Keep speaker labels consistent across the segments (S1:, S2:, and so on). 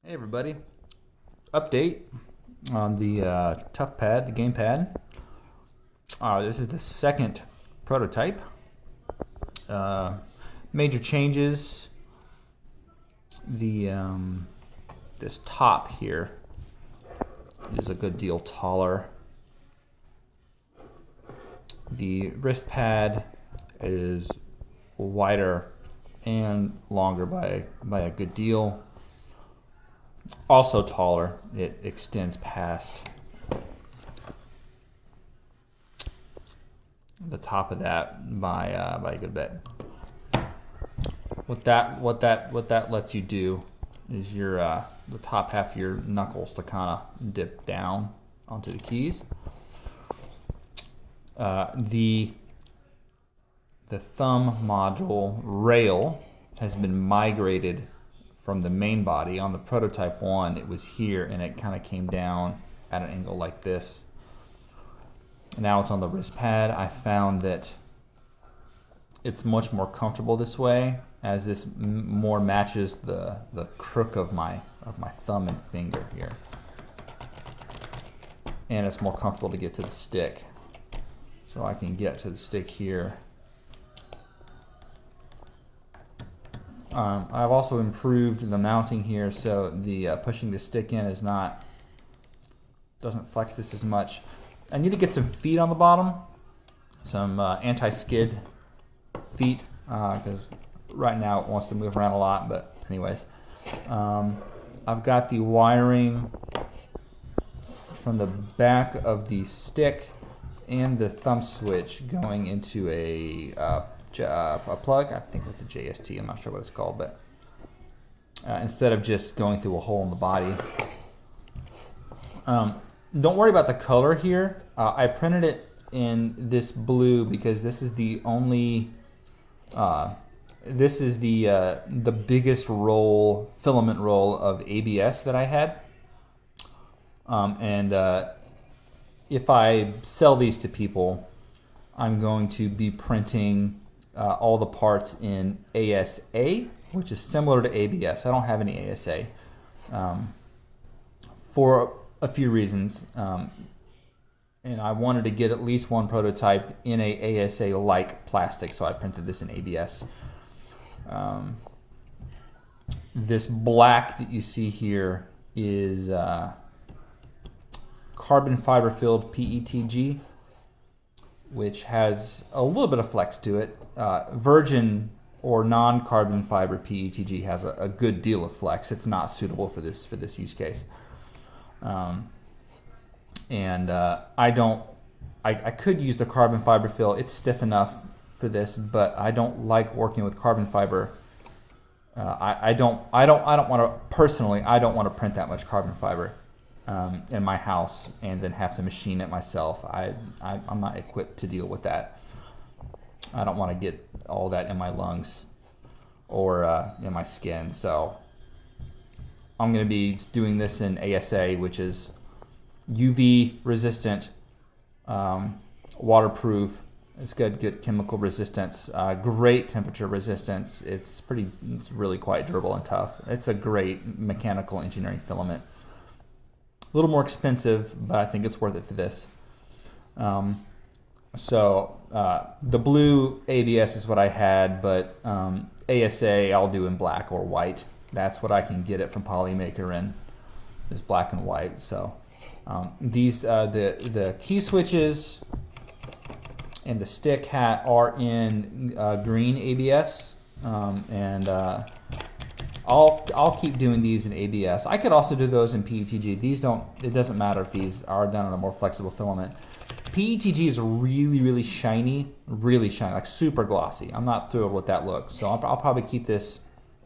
S1: Hey everybody, update on the tuffpad, the gamepad. This is the second prototype. Major changes. The this top here is a good deal taller. The wrist pad is wider and longer by a good deal. Also taller, it extends past the top of that by a good bit. What that lets you do is your the top half of your knuckles to kind of dip down onto the keys. The thumb module rail has been migrated from the main body. On the prototype one, it was here and it kind of came down at an angle like this. Now it's on the wrist pad. I found that it's much more comfortable this way, as this more matches the crook of my thumb and finger here, and it's more comfortable to get to the stick. So I can get to the stick here. I've also improved the mounting here, so the pushing the stick in doesn't flex this as much. I need to get some feet on the bottom, some anti-skid feet, because right now it wants to move around a lot. But anyways, I've got the wiring from the back of the stick and the thumb switch going into a plug. I think it's a JST. I'm not sure what it's called, but instead of just going through a hole in the body. Don't worry about the color here. I printed it in this blue because this is the only. This is the biggest filament roll of ABS that I had, and if I sell these to people, I'm going to be printing all the parts in ASA, which is similar to ABS. I don't have any ASA for a few reasons, and I wanted to get at least one prototype in a ASA-like plastic, so I printed this in ABS. This black that you see here is carbon fiber filled PETG, which has a little bit of flex to it. Virgin or non-carbon fiber PETG has a good deal of flex. It's not suitable for this use case. I could use the carbon fiber fill. It's stiff enough for this, but I don't like working with carbon fiber. I don't want to personally. I don't want to print that much carbon fiber in my house and then have to machine it myself. I'm not equipped to deal with that. I don't want to get all that in my lungs or in my skin. So I'm going to be doing this in ASA, which is UV resistant, waterproof. It's good chemical resistance, great temperature resistance. It's really quite durable and tough. It's a great mechanical engineering filament. A little more expensive, but I think it's worth it for this. So the blue ABS is what I had, but ASA I'll do in black or white. That's what I can get it from Polymaker in, is black and white. So these the key switches and the stick hat are in green ABS, and I'll keep doing these in ABS. I could also do those in PETG. It doesn't matter if these are done on a more flexible filament. PETG is really shiny, like super glossy. I'm not thrilled with that look, so I'll probably keep this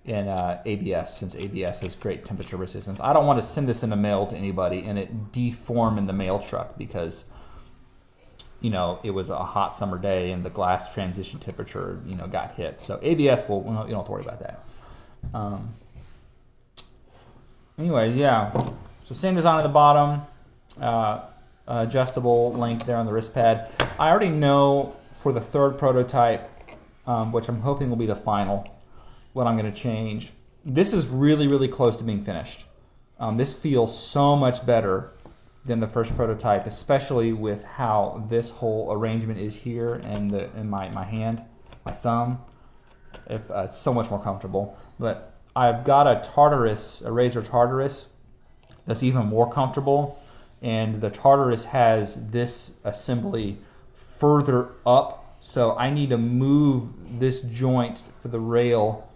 S1: in ABS, since ABS has great temperature resistance. I don't want to send this in the mail to anybody and it deform in the mail truck because it was a hot summer day and the glass transition temperature got hit. So ABS you don't have to worry about that. Anyways, yeah. So same design at the bottom. Adjustable length there on the wrist pad. I already know for the third prototype, which I'm hoping will be the final, what I'm going to change. This is really close to being finished. This feels so much better than the first prototype, especially with how this whole arrangement is here and in my hand, my thumb. It's so much more comfortable. But I've got a Razor Tartarus that's even more comfortable, and the Tartarus has this assembly further up, so I need to move this joint for the rail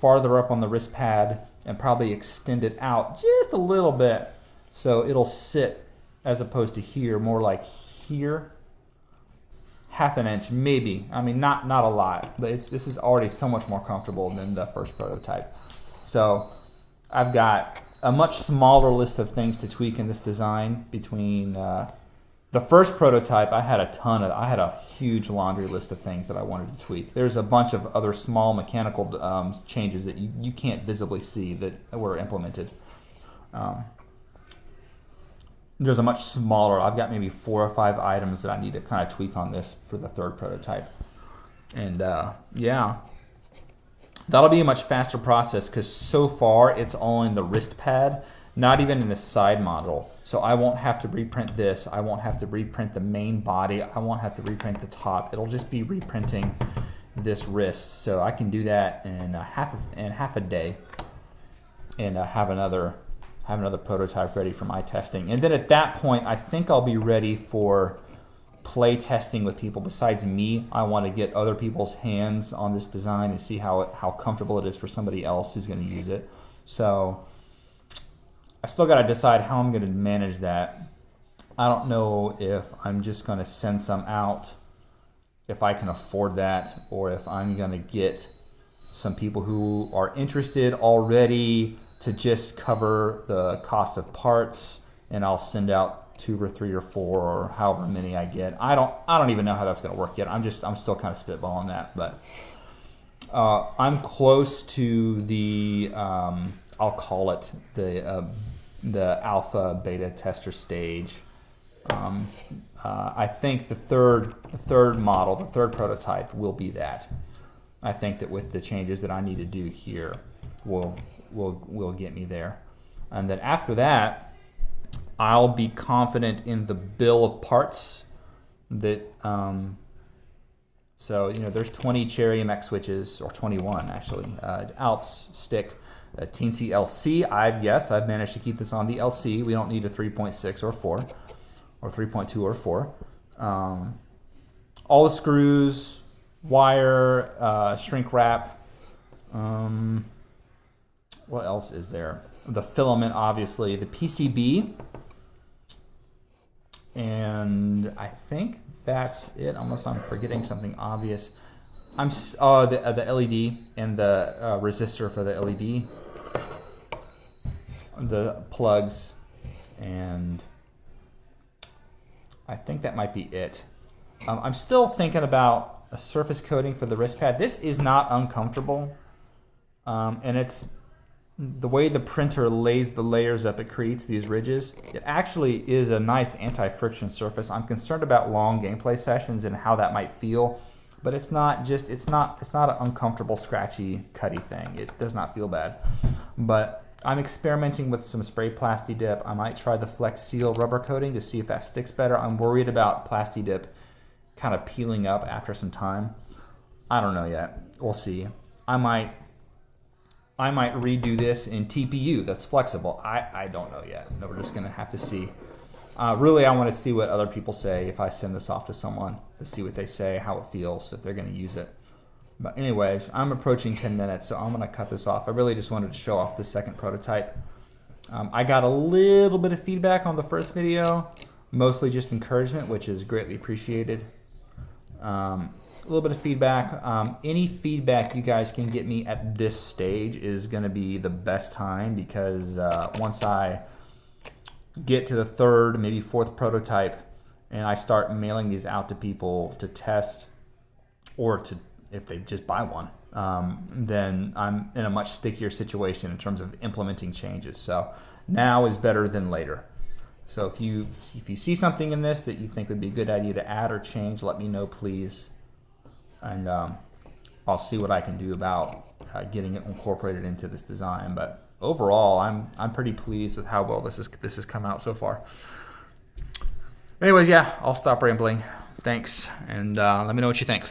S1: farther up on the wrist pad and probably extend it out just a little bit so it'll sit, as opposed to here, more like here. Half an inch, maybe. I mean, not a lot, but this is already so much more comfortable than the first prototype. So I've got a much smaller list of things to tweak in this design. Between the first prototype, I had a huge laundry list of things that I wanted to tweak. There's a bunch of other small mechanical changes that you can't visibly see that were implemented. There's a much smaller, I've got maybe 4 or 5 items that I need to kind of tweak on this for the third prototype. And yeah, that'll be a much faster process because so far it's all in the wrist pad, not even in the side module. So I won't have to reprint this. I won't have to reprint the main body. I won't have to reprint the top. It'll just be reprinting this wrist. So I can do that in half a day and have another prototype ready for my testing. And then at that point, I think I'll be ready for play testing with people besides me. I want to get other people's hands on this design and see how comfortable it is for somebody else who's going to use it. So I still got to decide how I'm going to manage that. I don't know if I'm just going to send some out, if I can afford that, or if I'm going to get some people who are interested already to just cover the cost of parts, and I'll send out 2 or 3 or 4 or however many I get. I don't even know how that's going to work yet. I'm still kind of spitballing that, but I'm close to the I'll call it the alpha beta tester stage. I think the third model, the third prototype will be that. I think that with the changes that I need to do here will get me there. And then after that, I'll be confident in the bill of parts that so there's 20 Cherry MX switches, or 21 actually. Alps stick a Teensy LC. I've managed to keep this on the LC. We don't need a 3.6 or 4 or 3.2 or 4. All the screws, wire, shrink wrap. What else is there? The filament, obviously, the PCB, and I think that's it, unless I'm forgetting something obvious. The LED and the resistor for the LED, the plugs, and I think that might be it. I'm still thinking about a surface coating for the wrist pad. This is not uncomfortable, and it's the way the printer lays the layers up, it creates these ridges. It actually is a nice anti-friction surface. I'm concerned about long gameplay sessions and how that might feel, but it's not an uncomfortable, scratchy, cutty thing. It does not feel bad. But I'm experimenting with some spray Plasti Dip. I might try the Flex Seal rubber coating to see if that sticks better. I'm worried about Plasti Dip kind of peeling up after some time. I don't know yet. We'll see. I might redo this in TPU that's flexible. I don't know yet. No, we're just going to have to see. Really, I want to see what other people say if I send this off to someone, to see what they say, how it feels, if they're going to use it. But anyways, I'm approaching 10 minutes, so I'm going to cut this off. I really just wanted to show off the second prototype. I got a little bit of feedback on the first video, mostly just encouragement, which is greatly appreciated. A little bit of feedback. Any feedback you guys can get me at this stage is going to be the best time, because once I get to the third, maybe fourth prototype, and I start mailing these out to people to test, or to if they just buy one, then I'm in a much stickier situation in terms of implementing changes. So now is better than later. So if you see something in this that you think would be a good idea to add or change, let me know, please. And I'll see what I can do about getting it incorporated into this design. But overall, I'm pretty pleased with how well this has come out so far. Anyways, yeah, I'll stop rambling. Thanks, and let me know what you think.